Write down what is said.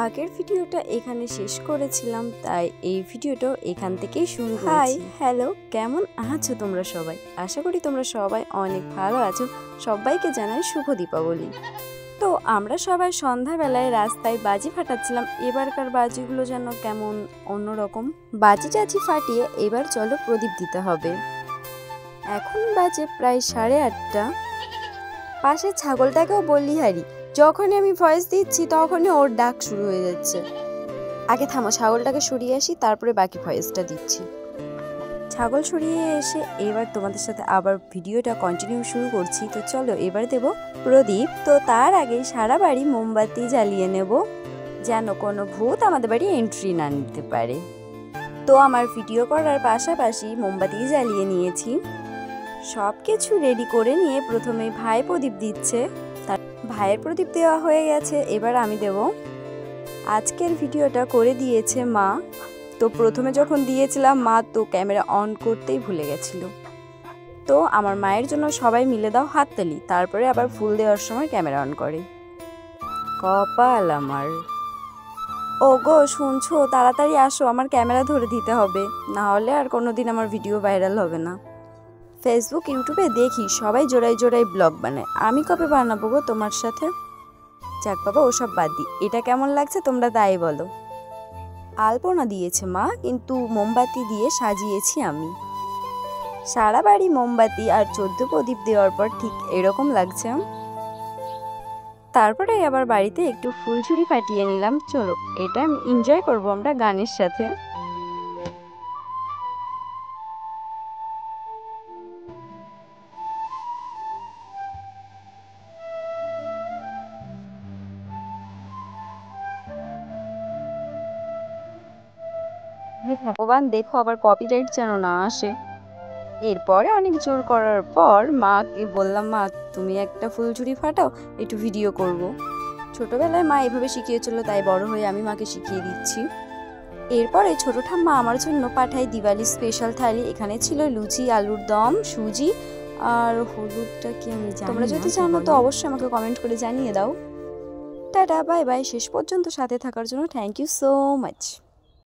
আগের ভিডিওটা এখানে শেষ করেছিলাম, তাই এই ভিডিওটাও এখান থেকেই শুরু করছি। হাই হ্যালো, কেমন আছো তোমরা সবাই? আশা করি তোমরা সবাই অনেক ভালো আছো। সবাইকে জানাই শুভ দীপাবলি। তো আমরা সবাই সন্ধ্যাবেলায় রাস্তায় বাজি ফাটাচ্ছিলাম। এবারকার বাজিগুলো যেন কেমন অন্যরকম। বাজি টাজি ফাটিয়ে এবার চলো প্রদীপ দিতে হবে। এখন বাজে প্রায় 8:30। পাশে ছাগলটাকেও বলিহারি, যখনই আমি ভয়েস দিচ্ছি তখনই ওর ডাক শুরু হয়ে যাচ্ছে। আগে থামো, ছাগলটাকে সরিয়ে আসি, তারপরে বাকি ভয়েসটা দিচ্ছি। ছাগল সরিয়ে এসে এবার তোমাদের সাথে আবার ভিডিওটা কন্টিনিউ শুরু করছি। তো চলো এবার দেব প্রদীপ। তো তার আগে সারা বাড়ি মোমবাতি জ্বালিয়ে নেব, যেন কোনো ভূত আমাদের বাড়ি এন্ট্রি না নিতে পারে। তো আমার ভিডিও করার পাশাপাশি মোমবাতি জ্বালিয়ে নিয়েছি। সব কিছু রেডি করে নিয়ে প্রথমে ভাই প্রদীপ দিচ্ছে। তার ভাইয়ের প্রদীপ দেওয়া হয়ে গেছে, এবার আমি দেব। আজকের ভিডিওটা করে দিয়েছে মা। তো প্রথমে যখন দিয়েছিলাম মা তো ক্যামেরা অন করতেই ভুলে গেছিল। তো আমার মায়ের জন্য সবাই মিলে দাও হাততালি, তারপরে আবার ফুল দেওয়ার সময় ক্যামেরা অন করে। কপাল আমার। ও গো শুনছো, তাড়াতাড়ি আসো, আমার ক্যামেরা ধরে দিতে হবে, না হলে আর কোনোদিন আমার ভিডিও ভাইরাল হবে না। ফেসবুক ইউটিউবে দেখি সবাই জোড়ায় জোড়ায় ব্লগ বানায়, আমি কবে বানাবো গো তোমার সাথে? যাক বাবা, ওসব বাদ দি, এটা কেমন লাগছে তোমরা তাই বলো। আলপনা দিয়েছে মা, কিন্তু মোমবাতি দিয়ে সাজিয়েছি আমি। সারা বাড়ি মোমবাতি আর 14 প্রদীপ দেওয়ার পর ঠিক এরকম লাগছে। তারপরে আবার বাড়িতে একটু ফুলঝুরি ফাটিয়ে নিলাম। চলো এটা এনজয় করবো আমরা গানের সাথে। ভগবান দেখো আবার কপিরাইট যেন না আসে। এরপরে অনেক জোর করার পর মাকে বললাম, মা তুমি একটা ফুলঝুরি ফাটাও, একটু ভিডিও করব। ছোটবেলায় মা এভাবে শিখিয়েছিল, তাই বড় হয়ে আমি মাকে শিখিয়ে দিচ্ছি। এরপরে ছোট ঠাম্মা আমার জন্য পাঠায় দিওয়ালি স্পেশাল থালি। এখানে ছিল লুচি, আলুর দম, সুজি আর হলুদটা কি আমি জানি না। তোমরা যদি জানো তো অবশ্যই আমাকে কমেন্ট করে জানিয়ে দাও। Tata, bye bye. শেষ পর্যন্ত সাথে থাকার জন্য থ্যাংক ইউ সো মাচ।